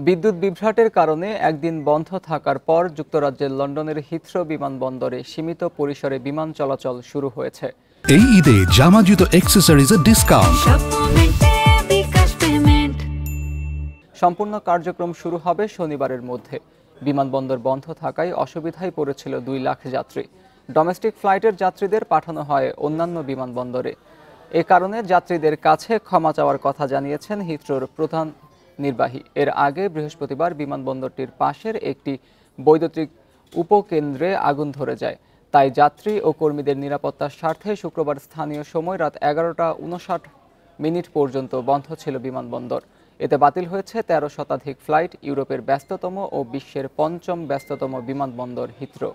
বিদ্যুৎ বিভ্রাটের কারণে একদিন বন্ধ থাকার পর যুক্তরাজ্যের লন্ডনের হিথ্রো বিমানবন্দরে সীমিত পরিসরে বিমান চলাচল শুরু হয়েছে। এই ঈদে জামা জুতো অ্যাক্সেসরিজের ডিসকাউন্ট। সম্পূর্ণ কার্যক্রম শুরু হবে শনিবারের মধ্যে। বিমানবন্দর বন্ধ থাকায় অসুবিধায় পড়েছিল 2 লাখ যাত্রী। ডোমেস্টিক ফ্লাইটের যাত্রীদের পাঠানো হয় অন্যান্য বিমানবন্দরে। এ কারণে যাত্রীদের কাছে ক্ষমা চাওয়ার কথা জানিয়েছেন হিথ্রোর প্রধান নির্বাহী। এর আগে বৃহস্পতিবার বিমানবন্দরটির পাশের একটি বৈদ্যুতিক উপকেন্দ্রে আগুন ধরে যায়। তাই যাত্রী ও কর্মীদের নিরাপত্তার স্বার্থে শুক্রবার স্থানীয় সময় রাত 11:59 পর্যন্ত বন্ধ ছিল বিমানবন্দর। এতে বাতিল হয়েছে 13 শতাধিক ফ্লাইট। ইউরোপের ব্যস্ততম ও বিশ্বের 5ম ব্যস্ততম বিমানবন্দর হিথ্রো।